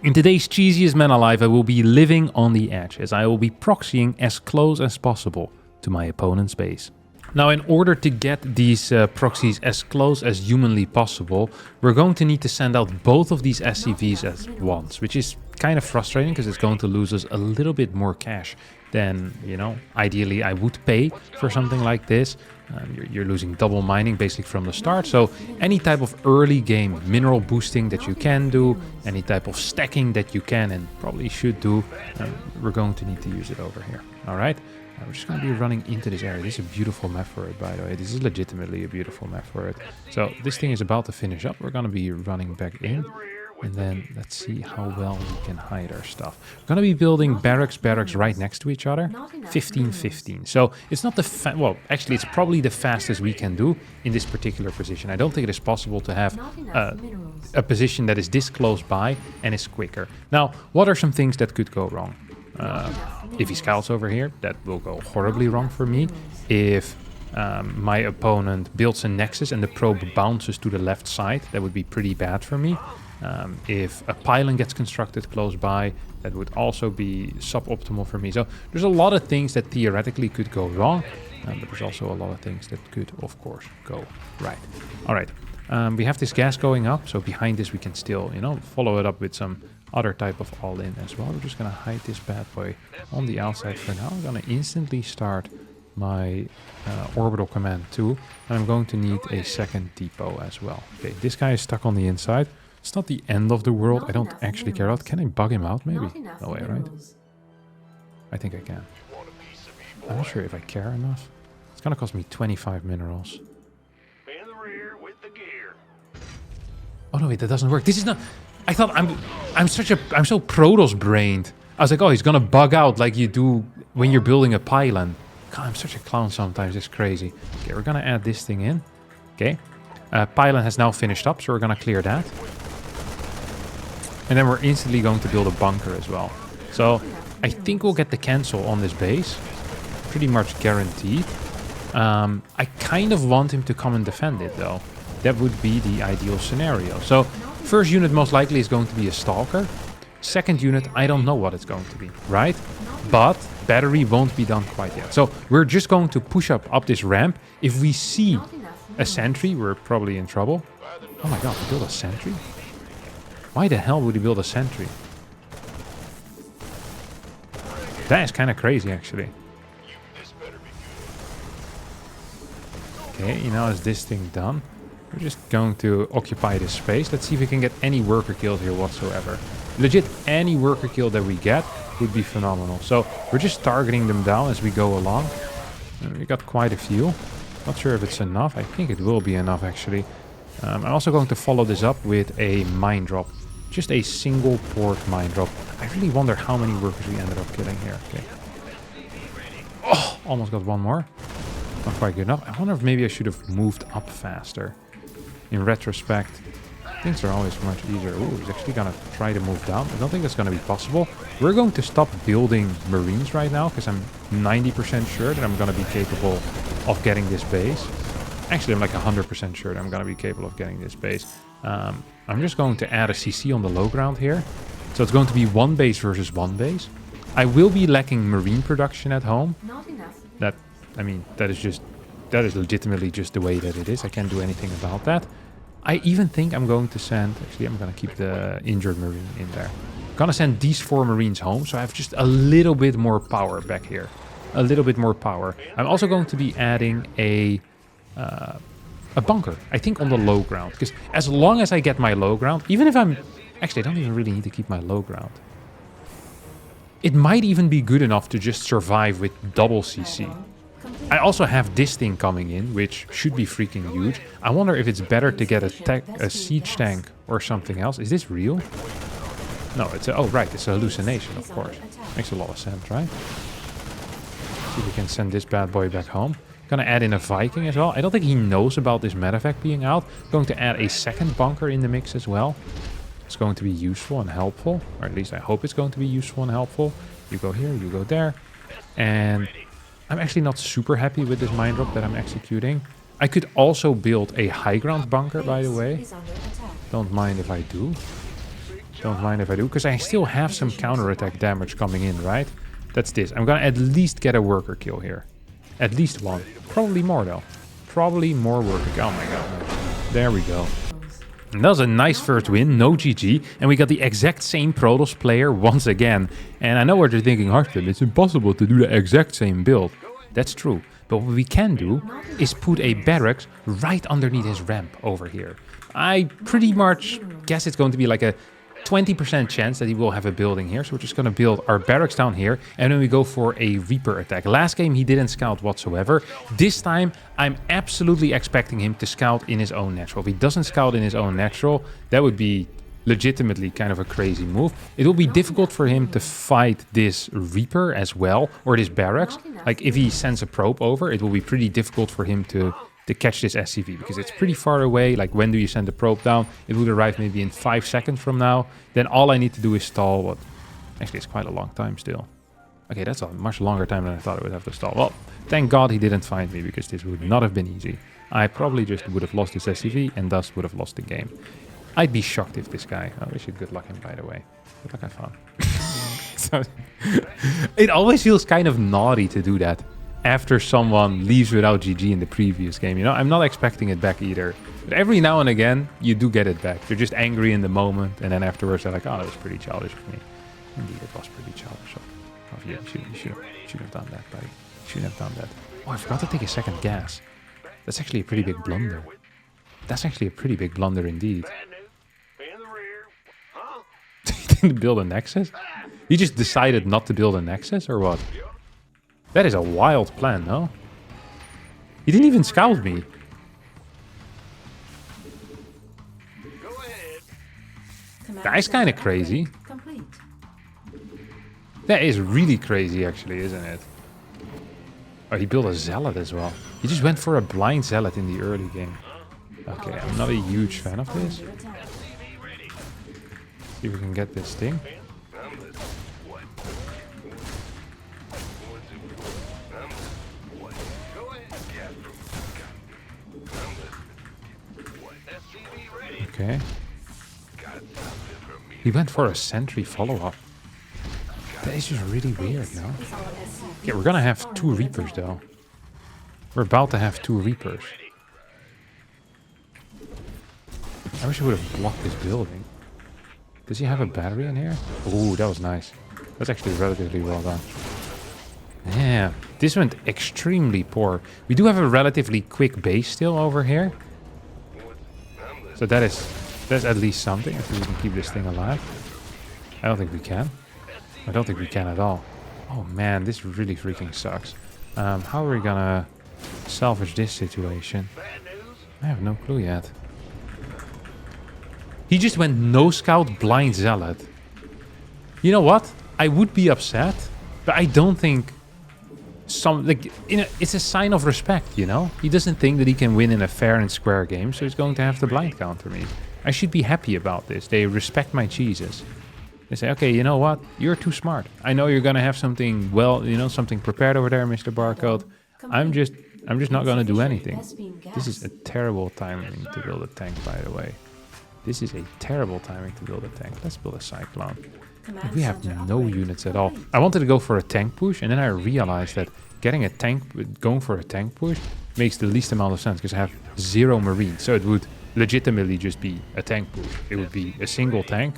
In today's cheesiest man alive, I will be living on the edge, as I will be proxying as close as possible to my opponent's base. Now, in order to get these proxies as close as humanly possible, we're going to need to send out both of these SCVs at once, which is kind of frustrating because it's going to lose us a little bit more cash than, you know, ideally I would pay for something like this. You're losing double mining basically from the start. So any type of early game mineral boosting that you can do, any type of stacking that you can and probably should do, we're going to need to use it over here. All right. We're just going to be running into this area. This is a beautiful map for it, by the way. This is legitimately a beautiful map for it. So this thing is about to finish up. We're going to be running back in. And then let's see how well we can hide our stuff. We're going to be building barracks right next to each other. 15-15. So it's not the... well, actually, it's probably the fastest we can do in this particular position. I don't think it is possible to have a position that is this close by and is quicker. Now, what are some things that could go wrong? If he scouts over here, that will go horribly wrong for me. If my opponent builds a nexus and the probe bounces to the left side, that would be pretty bad for me. If a pylon gets constructed close by, that would also be suboptimal for me. So there's a lot of things that theoretically could go wrong, but there's also a lot of things that could, of course, go right. All right, we have this gas going up, so behind this we can still, you know, follow it up with some other type of all-in as well. We're just going to hide this bad boy on the outside for now. I'm going to instantly start my orbital command too, and I'm going to need a second depot as well. Okay, this guy is stuck on the inside. It's not the end of the world. I don't actually care about. Can I bug him out maybe? No way, right? I think I can. I'm not sure if I care enough. It's gonna cost me 25 minerals. Oh no, wait, that doesn't work. This is not... I thought I'm so Protoss brained. I was like, oh, he's gonna bug out like you do when you're building a pylon. God, I'm such a clown sometimes. It's crazy. Okay, we're gonna add this thing in. Okay. Pylon has now finished up, so we're gonna clear that. And then we're instantly going to build a bunker as well. So I think we'll get the cancel on this base. Pretty much guaranteed. I kind of want him to come and defend it though. That would be the ideal scenario. So first unit most likely is going to be a stalker. Second unit, I don't know what it's going to be, right? But battery won't be done quite yet. So we're just going to push up this ramp. If we see a sentry, we're probably in trouble. Oh my god, we built a sentry? Why the hell would he build a sentry? That is kind of crazy, actually. Okay, now is this thing done? We're just going to occupy this space. Let's see if we can get any worker kills here whatsoever. Legit, any worker kill that we get would be phenomenal. So we're just targeting them down as we go along. And we got quite a few. Not sure if it's enough. I think it will be enough, actually. I'm also going to follow this up with a mine drop. Just a single port mine drop. I really wonder how many workers we ended up killing here. Okay. Oh, almost got one more. Not quite good enough. I wonder if maybe I should have moved up faster. In retrospect, things are always much easier. Ooh, he's actually going to try to move down. I don't think that's going to be possible. We're going to stop building Marines right now because I'm 90% sure that I'm going to be capable of getting this base. Actually, I'm like 100% sure that I'm going to be capable of getting this base. I'm just going to add a CC on the low ground here. So it's going to be one base versus one base. I will be lacking Marine production at home. That, I mean, that is legitimately just the way that it is. I can't do anything about that. I even think I'm going to send... Actually, I'm going to keep the injured Marine in there. I'm going to send these 4 Marines home, so I have just a little bit more power back here. A little bit more power. I'm also going to be adding a bunker, I think, on the low ground. Because as long as I get my low ground, even if I'm... Actually, I don't even really need to keep my low ground. It might even be good enough to just survive with double CC. I also have this thing coming in, which should be freaking huge. I wonder if it's better to get a siege tank or something else. Is this real? No, it's a... Oh, right, it's a hallucination, of course. Makes a lot of sense, right? See if we can send this bad boy back home. Gonna add in a Viking as well. I don't think he knows about this medevac being out. Going to add a second bunker in the mix as well. It's going to be useful and helpful. Or at least I hope it's going to be useful and helpful. You go here, you go there. And I'm actually not super happy with this mine drop that I'm executing. I could also build a high ground bunker, by the way. Don't mind if I do. Don't mind if I do, because I still have some counterattack damage coming in, right? That's this. I'm gonna at least get a worker kill here. At least one. Probably more, though. Probably more worker kill. Oh my god. There we go. And that was a nice first win, no GG, and we got the exact same Protoss player once again. And I know what you're thinking, Harstem, it's impossible to do the exact same build. That's true. But what we can do is put a barracks right underneath his ramp over here. I pretty much guess it's going to be like a 20% chance that he will have a building here. So we're just going to build our barracks down here. And then we go for a Reaper attack. Last game, he didn't scout whatsoever. This time, I'm absolutely expecting him to scout in his own natural. If he doesn't scout in his own natural, that would be legitimately kind of a crazy move. It will be difficult for him to fight this Reaper as well, or this barracks. Like if he sends a probe over, it will be pretty difficult for him to catch this SCV because it's pretty far away. Like when do you send the probe down? It would arrive maybe in 5 seconds from now. Then all I need to do is stall. What? Actually, it's quite a long time still. Okay, that's a much longer time than I thought I would have to stall. Well, thank God he didn't find me because this would not have been easy. I probably just would have lost this SCV and thus would have lost the game. I'd be shocked if this guy... I wish you good luck him, by the way. Good luck, have fun. So, it always feels kind of naughty to do that after someone leaves without GG in the previous game, you know? I'm not expecting it back either. But every now and again, you do get it back. You're just angry in the moment, and then afterwards they're like, oh, that was pretty childish of me. Indeed, it was pretty childish of you. You should have done that, buddy. You shouldn't have done that. Oh, I forgot to take a second gas. That's actually a pretty big blunder. That's actually a pretty big blunder indeed. He didn't build a Nexus? He just decided not to build a Nexus, or what? That is a wild plan, no? He didn't even scout me. That's kind of crazy. That is really crazy, actually, isn't it? Oh, he built a Zealot as well. He just went for a blind Zealot in the early game. Okay, I'm not a huge fan of this. See if we can get this thing. Okay. He went for a sentry follow-up. That is just really weird, no? Yeah, we're gonna have 2 Reapers, though. We're about to have 2 Reapers. I wish I would have blocked this building. Does he have a battery in here? Ooh, that was nice. That's actually relatively well done. Yeah, this went extremely poor. We do have a relatively quick base still over here. So that's at least something, if we can keep this thing alive. I don't think we can. I don't think we can at all. Oh man, this really freaking sucks. How are we gonna salvage this situation? I have no clue yet. He just went no scout blind Zealot. You know what? I would be upset, but I don't think it's a sign of respect, you know? He doesn't think that he can win in a fair and square game, so he's going to have to blind counter me. I should be happy about this. They respect my cheeses. They say, okay, you know what? You're too smart. I know you're gonna have something, well, you know, something prepared over there, Mr. Barcode. I'm just not gonna do anything. This is a terrible timing to build a tank, by the way. This is a terrible timing to build a tank. Let's build a Cyclone. We have no units at all. I wanted to go for a tank push, and then I realized that going for a tank push makes the least amount of sense, because I have 0 Marines. So it would legitimately just be a tank push. It would be a single tank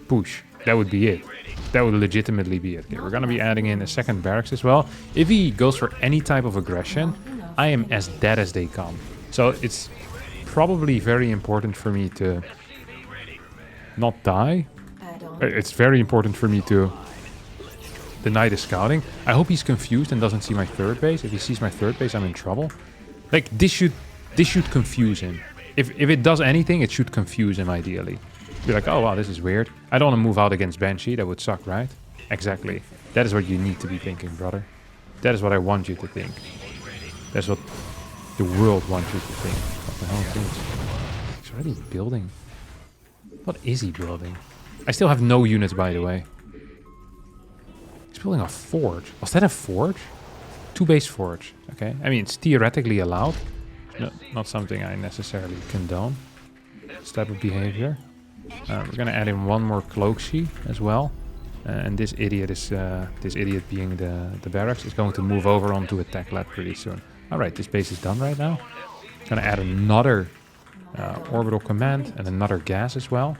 push. That would be it. That would legitimately be it. Okay, we're going to be adding in a second barracks as well. If he goes for any type of aggression, I am as dead as they come. So it's probably very important for me to not die. It's very important for me to deny the scouting. I hope he's confused and doesn't see my third base. If he sees my third base, I'm in trouble. Like, this should confuse him. If it does anything, it should confuse him ideally. Be like, oh wow, this is weird. I don't want to move out against Banshee. That would suck, right? Exactly. That is what you need to be thinking, brother. That is what I want you to think. That's what the world wants you to think. What the hell is this? He's already building. What is he building? I still have no units, by the way. He's building a forge. Was that a forge? 2-base forge. Okay. I mean, it's theoretically allowed. No, not something I necessarily condone. This type of behavior. We're gonna add in one more proxy as well. And this idiot is being the barracks is going to move over onto attack lab pretty soon. All right, this base is done right now. Gonna add another orbital command and another gas as well.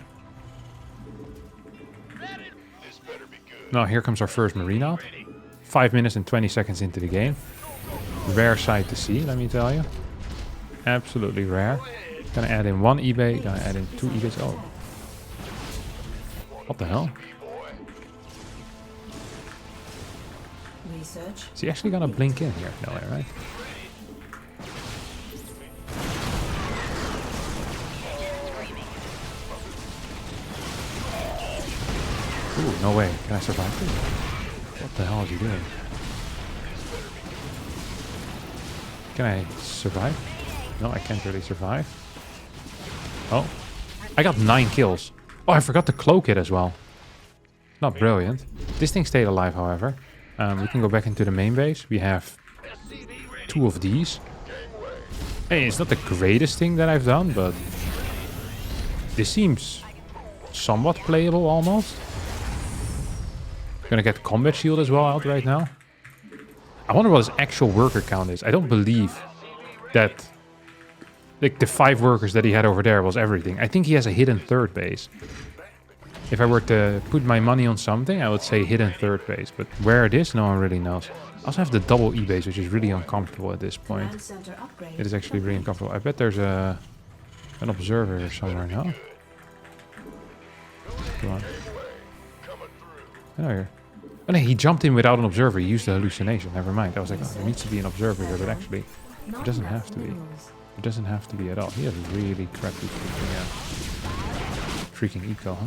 Now here comes our first marine out. 5 minutes and 20 seconds into the game. Rare sight to see, let me tell you. Absolutely rare. Gonna add in one eBay, gonna add in 2 eBays. Oh. What the hell? Research. Is he actually gonna blink in here? No way, right? Ooh, no way. Can I survive this? What the hell is he doing? Can I survive? No, I can't really survive. Oh. I got 9 kills. Oh, I forgot to cloak it as well. Not brilliant. This thing stayed alive, however. We can go back into the main base. We have 2 of these. Hey, it's not the greatest thing that I've done, but this seems somewhat playable almost. Gonna get combat shield as well out right now. I wonder what his actual worker count is. I don't believe that like the 5 workers that he had over there was everything. I think he has a hidden third base. If I were to put my money on something, I would say hidden third base. But where it is, no one really knows. I also have the double E-base, which is really uncomfortable at this point. It is actually really uncomfortable. I bet there's an observer somewhere now. Come on. Oh, here. Oh, no, he jumped in without an observer. He used the hallucination. Never mind. I was like, oh, there needs to be an observer here, but actually, it doesn't have to be. It doesn't have to be at all. He has really crappy freaking eco, huh?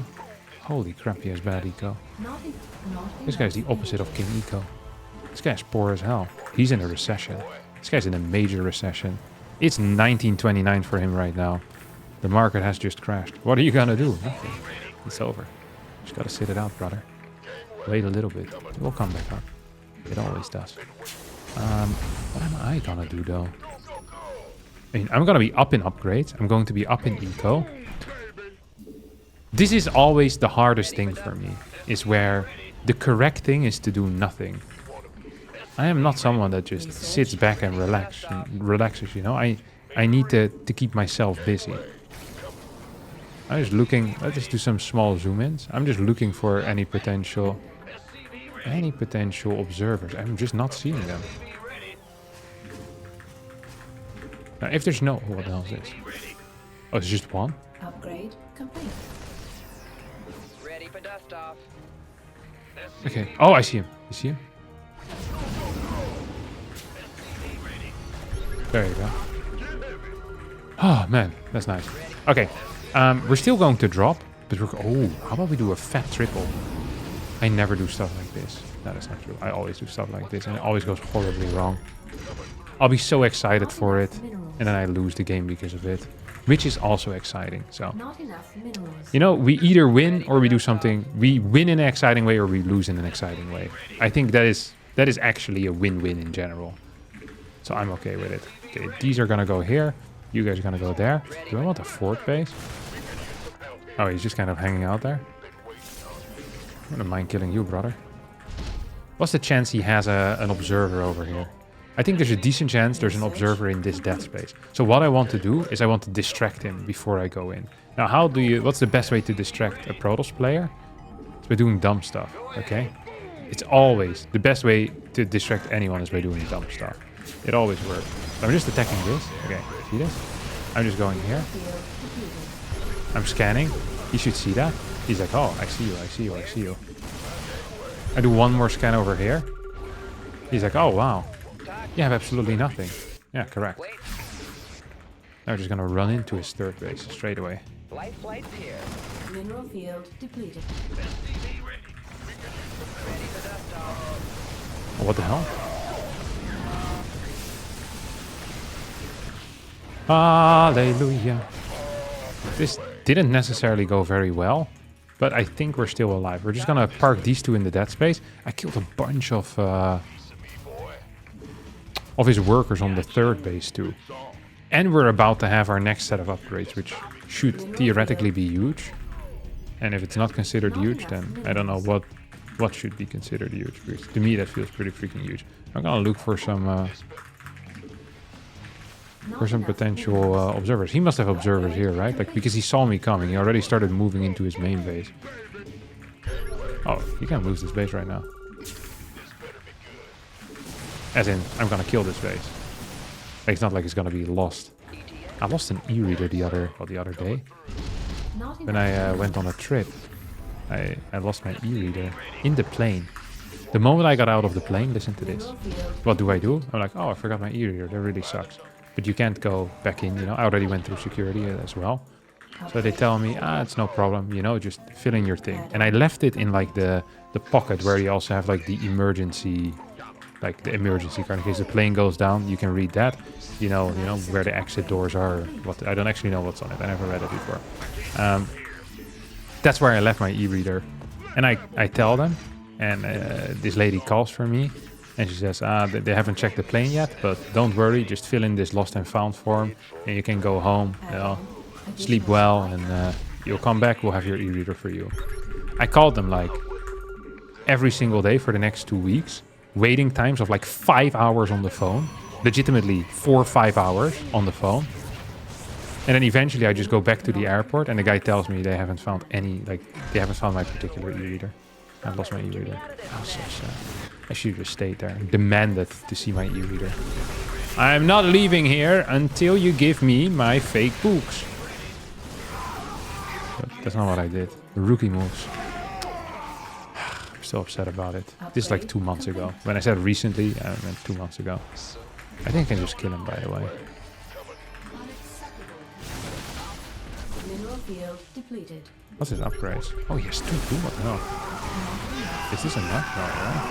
Holy crap, he has bad eco. This guy's the opposite of King Eco. This guy's poor as hell. He's in a recession. This guy's in a major recession. It's 1929 for him right now. The market has just crashed. What are you gonna do? Nothing. It's over. Just gotta sit it out, brother. Wait a little bit. It will come back up. It always does. What am I gonna do though? I mean, I'm gonna be up in upgrades. I'm going to be up in eco. This is always the hardest thing for me, is where the correct thing is to do nothing. I am not someone that just sits back and relaxes, you know. I need to keep myself busy. I'm just looking, let's just do some small zoom-ins. I'm just looking for any potential observers. I'm just not seeing them. Now, if there's no, what the hell is this? Oh, it's just one? Upgrade complete. Ready for dust off. Okay. Oh, I see him. You see him? There you go. Oh, man. That's nice. Okay. We're still going to drop, but we're... Oh, how about we do a fat triple? I never do stuff like this. No, that's not true. I always do stuff like this, and it always goes horribly wrong. I'll be so excited for it, and then I lose the game because of it. Which is also exciting, so... You know, we either win or we do something... We win in an exciting way or we lose in an exciting way. I think that is actually a win-win in general. So I'm okay with it. Okay, these are gonna go here. You guys are gonna go there. Do I want a fourth base? Oh, he's just kind of hanging out there. I wouldn't mind killing you, brother. What's the chance he has an observer over here? I think there's a decent chance there's an observer in this death space. So what I want to do is I want to distract him before I go in. Now, what's the best way to distract a Protoss player? It's by doing dumb stuff, okay? It's always, the best way to distract anyone is by doing dumb stuff. It always works. So I'm just attacking this. Okay, see this? I'm just going here. I'm scanning. He should see that. He's like, oh, I see you, I see you, I see you. I do one more scan over here. He's like, oh, wow. You have absolutely nothing. Yeah, correct. Now we're just gonna run into his third base straight away. Life flight's here. Mineral field depleted. Oh, what the hell? Hallelujah. This didn't necessarily go very well, but I think we're still alive. We're just gonna park these 2 in the dead space. I killed a bunch of his workers on the third base too. And we're about to have our next set of upgrades, which should theoretically be huge. And if it's not considered huge, then I don't know what should be considered huge. Because to me, that feels pretty freaking huge. I'm gonna look for some potential observers. He must have observers here, right? Like, because he saw me coming. He already started moving into his main base. Oh, he can't lose this base right now. As in, I'm gonna kill this base. Like, it's not like it's gonna be lost. I lost an e-reader the other day. When I went on a trip, I lost my e-reader in the plane. The moment I got out of the plane, listen to this. What do? I'm like, oh, I forgot my e-reader. That really sucks. But you can't go back in, you know. I already went through security as well. So they tell me, it's no problem, you know, just fill in your thing. And I left it in like the pocket where you also have like the emergency card in case the plane goes down. You can read that, you know where the exit doors are. What I don't actually know what's on it. I never read it before. That's where I left my e-reader, and I tell them, and this lady calls for me, and she says, they haven't checked the plane yet, but don't worry, just fill in this lost and found form, and you can go home, you know, sleep well, and you'll come back. We'll have your e-reader for you. I called them like every single day for the next 2 weeks. Waiting times of like 5 hours on the phone. Legitimately 4 or 5 hours on the phone. And then eventually I just go back to the airport and the guy tells me they haven't found they haven't found my particular e-reader. I lost my e-reader. That's so sad. I should have just stayed there and demanded to see my e-reader. I'm not leaving here until you give me my fake books. But that's not what I did. The rookie moves. So upset about it. This is like 2 months ago. When I said recently, I meant 2 months ago. I think I can just kill him, by the way. Mineral field depleted. What's his upgrades? Oh, he has 2 too. What the hell? Is this enough? No, right?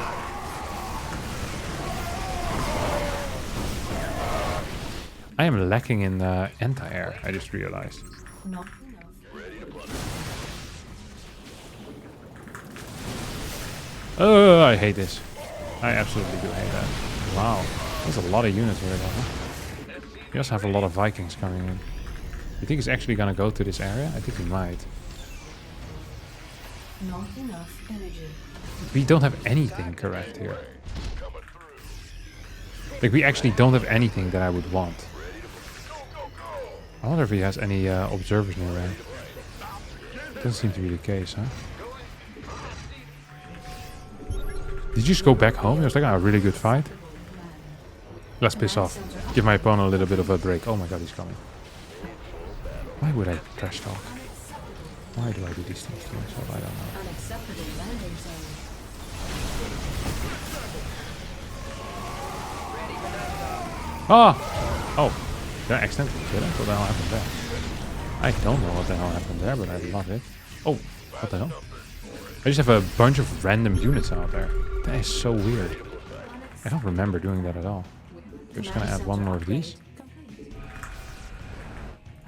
I am lacking in anti-air, I just realized. Not enough. Oh, I hate this. I absolutely do hate that. Wow. There's a lot of units here, though. Huh? We also have a lot of Vikings coming in. You think he's actually gonna go to this area? I think he might. Not enough energy. We don't have anything correct here. Like, we actually don't have anything that I would want. I wonder if he has any observers near. Doesn't seem to be the case, huh? Did you just go back home? It was like a really good fight. Let's piss off. Give my opponent a little bit of a break. Oh my god, he's coming. Why would I trash talk? Why do I do these things to myself? I don't know. Unacceptable landing zone. Ah! Oh! Did I accidentally kill him? What the hell happened there? I don't know what the hell happened there, but I love it. Oh! What the hell? I just have a bunch of random units out there. That is so weird. I don't remember doing that at all. We're just gonna add one more of these.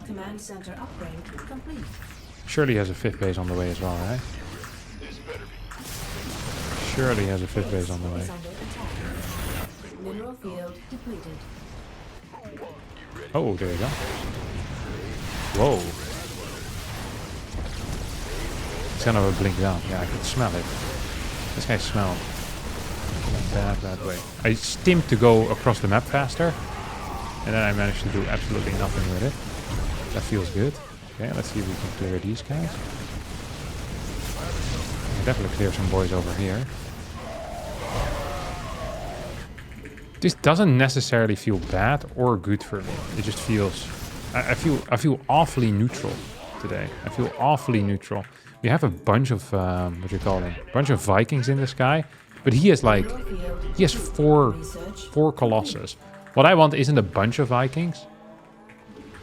Command center upgrade complete. Surely he has a 5th base on the way as well, right? Surely he has a 5th base on the way. Mineral field depleted. Oh, there you go. Whoa. It's kind of a blink down. Yeah, I can smell it. This guy smelled. Bad way. I stimmed to go across the map faster. And then I managed to do absolutely nothing with it. That feels good. Okay, let's see if we can clear these guys. I can definitely clear some boys over here. This doesn't necessarily feel bad or good for me. It just feels... I feel awfully neutral today. I feel awfully neutral. We have a bunch of... what do you call them? A bunch of Vikings in the sky. But he has like... He has four Colossus. What I want isn't a bunch of Vikings.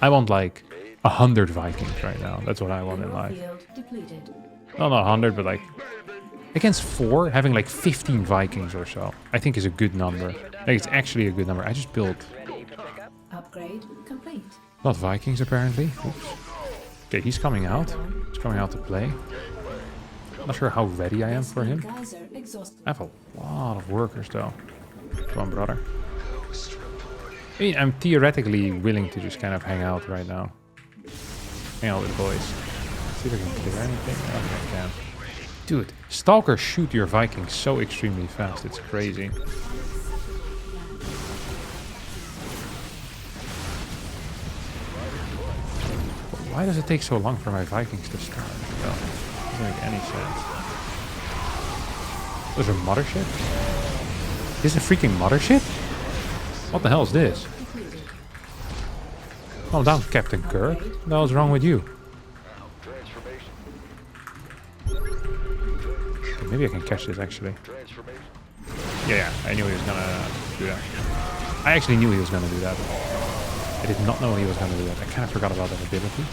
I want like 100 Vikings right now. That's what I want in life. No, not 100, but like... Against 4, having like 15 Vikings or so, I think is a good number. Like, it's actually a good number. I just built... Upgrade complete. Not Vikings, apparently. Oops. Okay, he's coming out. He's coming out to play. Not sure how ready I am for him. I have a lot of workers, though. Come on, brother. I mean, I'm theoretically willing to just kind of hang out right now. Hang out with the boys. See if I can clear anything. Okay, I can. Dude, Stalkers shoot your Vikings so extremely fast. It's crazy. Why does it take so long for my Vikings to start? Well, it doesn't make any sense. There's a mothership? This is a freaking mothership? What the hell is this? Calm down, Captain Kirk. What the hell is wrong with you? Okay, maybe I can catch this actually. Yeah, I knew he was gonna do that. I actually knew he was gonna do that. I did not know he was gonna do that. I kind of forgot about that ability.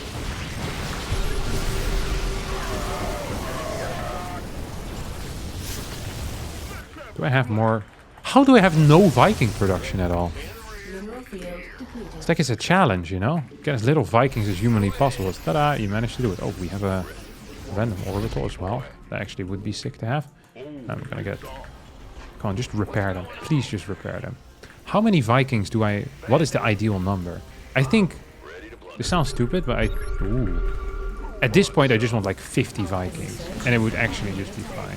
Do I have more? How do I have no Viking production at all? It's like it's a challenge, you know? Get as little Vikings as humanly possible. Ta-da, you managed to do it. Oh, we have a random orbital as well. That actually would be sick to have. I'm gonna get... Come on, just repair them. Please just repair them. How many Vikings do I... What is the ideal number? I think... This sounds stupid, but I... Ooh. At this point, I just want like 50 Vikings. And it would actually just be fine.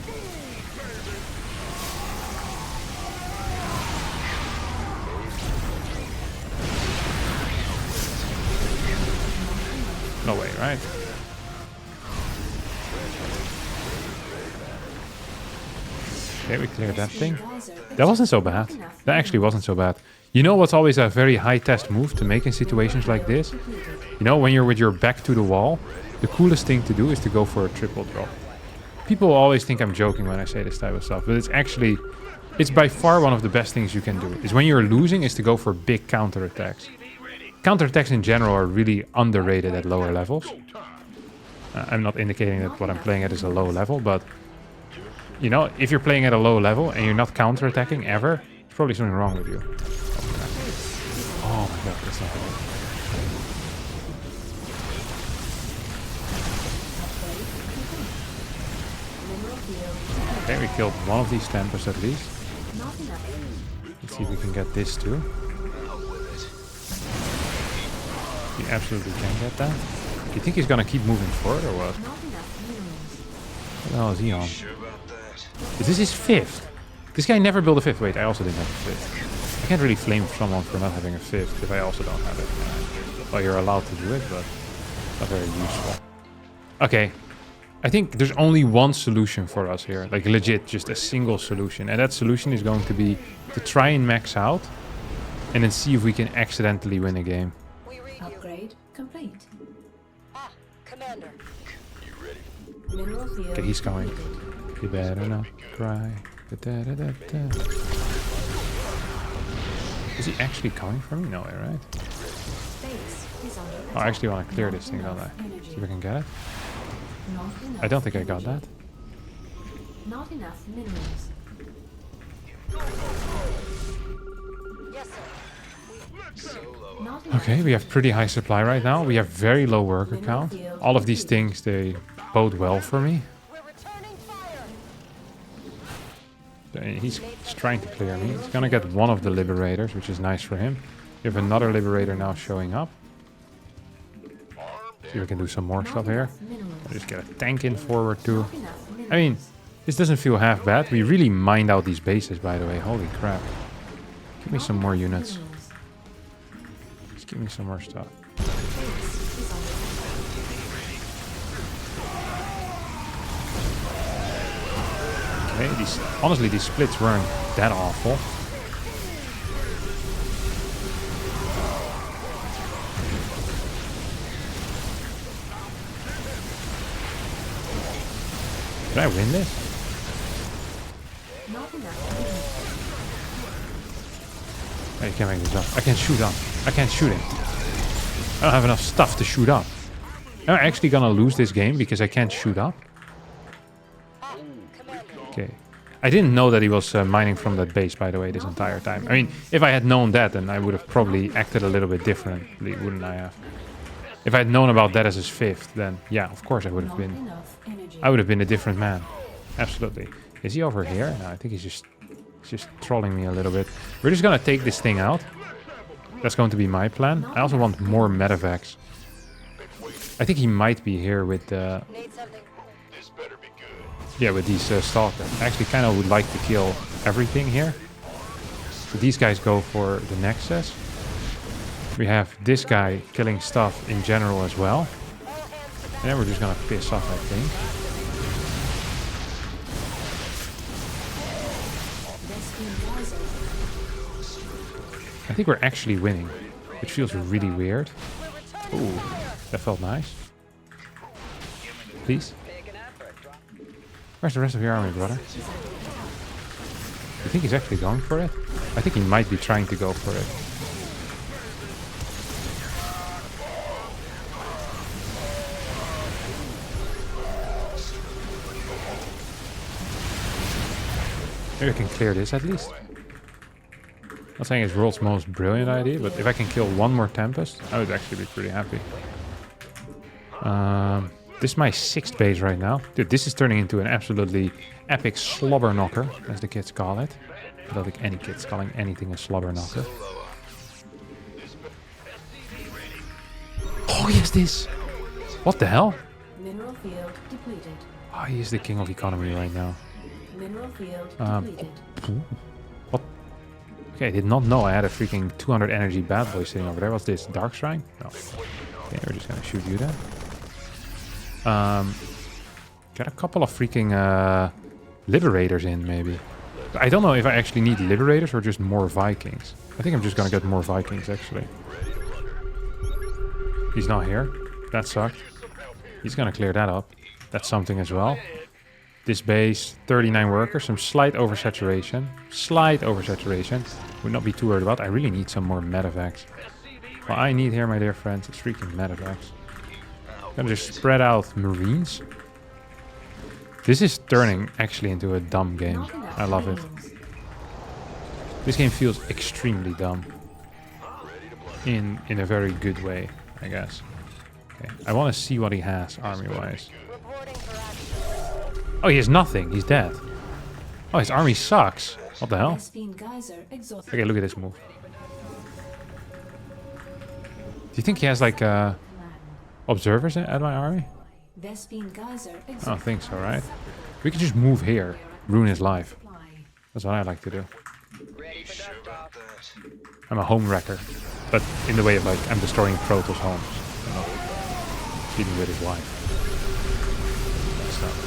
No way, right? Okay, we cleared that thing. That wasn't so bad. That actually wasn't so bad. You know what's always a very high test move to make in situations like this? You know, when you're with your back to the wall, the coolest thing to do is to go for a triple drop. People always think I'm joking when I say this type of stuff, but it's actually... It's by far one of the best things you can do. Is when you're losing is to go for big counterattacks. Counterattacks in general are really underrated at lower levels. I'm not indicating that what I'm playing at is a low level, but... You know, if you're playing at a low level and you're not counterattacking ever, there's probably something wrong with you. Oh my god, that's not good. Okay, we killed one of these Tempers at least. Let's see if we can get this too. We absolutely can get that. Do you think he's gonna keep moving forward or what? What the hell is he on? Is this his fifth? This guy never built a fifth. Wait, I also didn't have a fifth. I can't really flame someone for not having a fifth if I also don't have it. Well, you're allowed to do it, but not very useful. Okay. I think there's only one solution for us here. Like legit, just a single solution. And that solution is going to be to try and max out and then see if we can accidentally win a game. Upgrade complete. Commander. Mineral field. Okay, he's coming. You better not cry. Da-da-da-da-da. Is he actually coming for me? No way, right? Oh, I actually want to clear this thing, don't I? See if I can get it. I don't think I got that. Not enough minerals. Yes, sir. Okay, we have pretty high supply right now. We have very low worker count. All of these things, they bode well for me. He's trying to clear me. He's gonna get one of the Liberators, which is nice for him. We have another Liberator now showing up. See if we can do some more stuff here. I'll just get a tank in forward too. I mean, this doesn't feel half bad. We really mined out these bases, by the way. Holy crap. Give me some more units. Just give me some more stuff. Okay, honestly, these splits weren't that awful. Did I win this? I can't make this up. I can't shoot up. I can't shoot him. I don't have enough stuff to shoot up. Am I actually gonna lose this game because I can't shoot up? Okay. I didn't know that he was mining from that base, by the way, this entire time. I mean, if I had known that, then I would have probably acted a little bit differently, wouldn't I have? If I had known about that as his fifth, then yeah, of course I would have been. I would have been a different man. Absolutely. Is he over here? No, I think he's just trolling me a little bit. We're just gonna take this thing out. That's going to be my plan. I also want more medevacs. I think he might be here with the... Need something? Yeah, with these stalkers. I actually kind of would like to kill everything here. So these guys go for the Nexus. We have this guy killing stuff in general as well. And then we're just gonna piss off, I think. I think we're actually winning, which feels really weird. Ooh, that felt nice. Please. Where's the rest of your army, brother? You think he's actually going for it? I think he might be trying to go for it. Maybe I can clear this at least. Not saying it's world's most brilliant idea, but if I can kill one more Tempest, I would actually be pretty happy. This is my 6th base right now. Dude, this is turning into an absolutely epic slobber knocker, as the kids call it. I don't think any kid's calling anything a slobber knocker. Oh, he has this! What the hell? Mineral field depleted. Oh, he is the king of economy right now. Mineral field depleted. What? Okay, I did not know I had a freaking 200 energy bad boy sitting over there. What's this? Dark Shrine? No. Okay, we're just gonna shoot you then. Get a couple of freaking Liberators in, maybe. I don't know if I actually need Liberators or just more Vikings. I think I'm just gonna get more Vikings, actually. He's not here. That sucked. He's gonna clear that up. That's something as well. This base, 39 workers, some slight oversaturation. Slight oversaturation. Would not be too worried about. I really need some more medevacs. What I need here, my dear friends, is freaking medevacs. Gonna just spread out Marines. This is turning actually into a dumb game. I love it. This game feels extremely dumb. In a very good way, I guess. Okay. I want to see what he has army-wise. Oh, he has nothing. He's dead. Oh, his army sucks. What the hell? Okay, look at this move. Do you think he has like observers at my army? I don't think so, right? We can just move here, ruin his life. That's what I like to do. I'm a home wrecker, but in the way of like I'm destroying Protoss homes, you know, cheating with his wife. Stuff.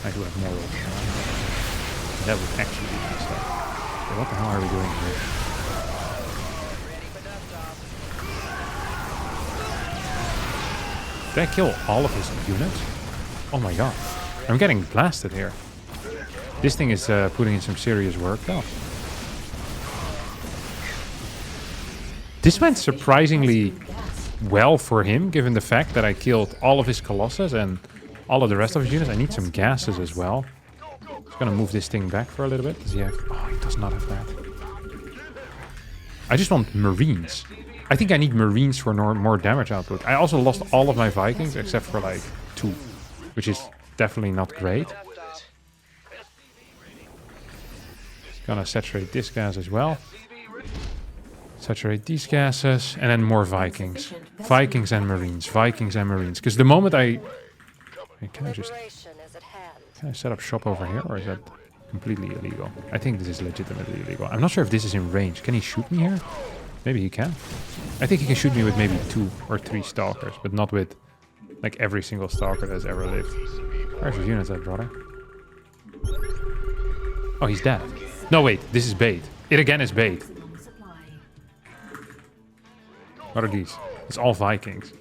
I do have more rolls. That would actually be nice stuff. Okay, what the hell are we doing here? Did I kill all of his units? Oh my god. I'm getting blasted here. This thing is putting in some serious work though. This went surprisingly well for him, given the fact that I killed all of his Colossus and all of the rest of his units. I need some gases as well. Just gonna move this thing back for a little bit. Does he have... Oh, he does not have that. I just want Marines. I think I need Marines for more damage output. I also lost all of my Vikings except for like 2, which is definitely not great. Gonna saturate this gas as well. Saturate these gases and then more Vikings. Vikings and Marines. Vikings and Marines. Because the moment can I set up shop over here or is that completely illegal? I think this is legitimately illegal. I'm not sure if this is in range. Can he shoot me here? Maybe he can. I think he can shoot me with maybe 2 or 3 stalkers, but not with like every single stalker that's ever lived. Where's his units at, brother? Oh, he's dead. No, wait, this is bait. It again is bait. What are these? It's all Vikings.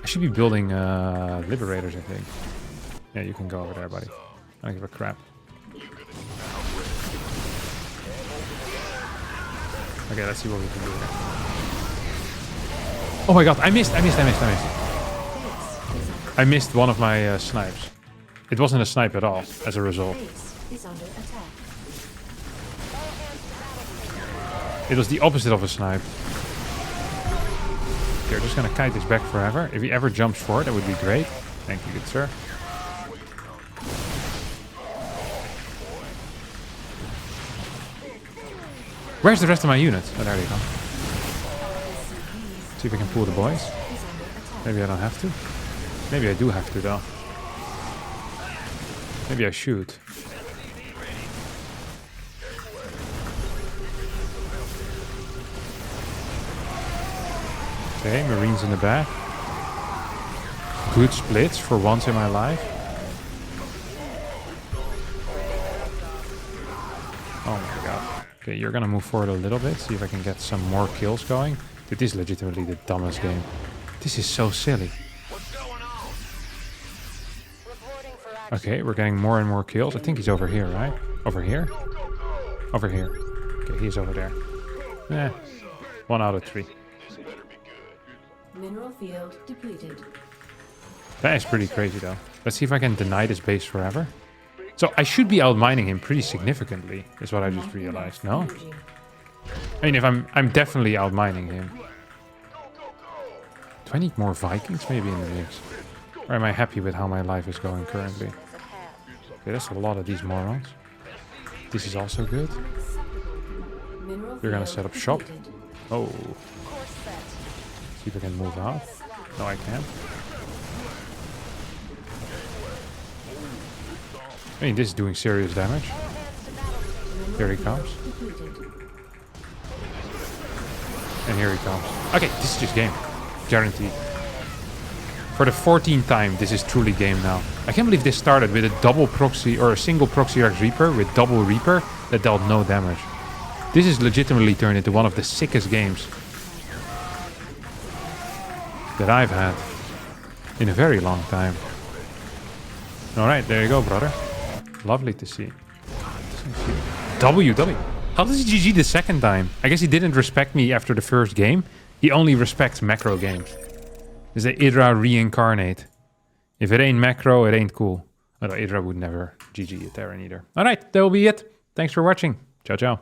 I should be building Liberators, I think. Yeah, you can go over there, buddy. I don't give a crap. Okay, let's see what we can do here. Oh my god, I missed. I missed one of my snipes. It wasn't a snipe at all, as a result. It was the opposite of a snipe. Okay, we're just gonna kite this back forever. If he ever jumps forward, that would be great. Thank you, good sir. Where's the rest of my units? Oh, there they come. See if I can pull the boys. Maybe I don't have to. Maybe I do have to though. Maybe I should. Okay, Marines in the back. Good splits for once in my life. Oh my god. Okay, you're gonna move forward a little bit. See if I can get some more kills going. Dude, this is legitimately the dumbest game. This is so silly. Okay, we're getting more and more kills. I think he's over here, right? Over here? Over here. Okay, he's over there. 1 out of 3. Mineral field depleted. That is pretty crazy though. Let's see if I can deny this base forever. So I should be outmining him pretty significantly, is what I just realized, no? I mean, if I'm definitely outmining him. Do I need more Vikings maybe in the mix? Or am I happy with how my life is going currently? Okay, that's a lot of these morons. This is also good. You're gonna set up shop. Oh. See if I can move out. No, I can't. I mean, this is doing serious damage. Here he comes. And here he comes. Okay, this is just game. Guaranteed. For the 14th time, this is truly game now. I can't believe this started with a double proxy or a single proxy Rex Reaper with double Reaper that dealt no damage. This is legitimately turned into one of the sickest games that I've had in a very long time. Alright, there you go, brother. Lovely to see. WW. How does he GG the second time? I guess he didn't respect me after the first game. He only respects macro games. Is the Idra reincarnate? If it ain't macro, it ain't cool. Although Idra would never GG a Terran either. Alright, that will be it. Thanks for watching. Ciao, ciao.